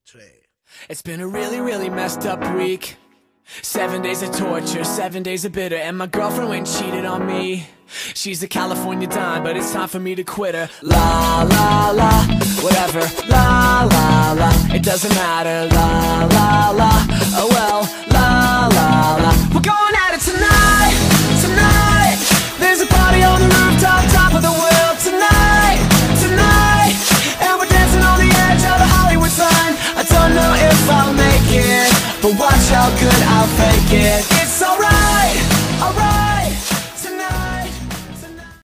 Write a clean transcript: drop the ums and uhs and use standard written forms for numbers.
3. It's been a really, really messed up week. 7 days of torture, 7 days of bitter. And my girlfriend went and cheated on me. She's a California dime, but it's time for me to quit her. La, la, la, whatever. La, la, la, it doesn't matter. La, la, la, oh well. La, la, la, we're going at it tonight, tonight. There's a party on the rooftop, top of the world tonight, tonight. And we're dancing on the edge of the Hollywood sign. I don't know if I'll make it, but watch how good I'll fake it.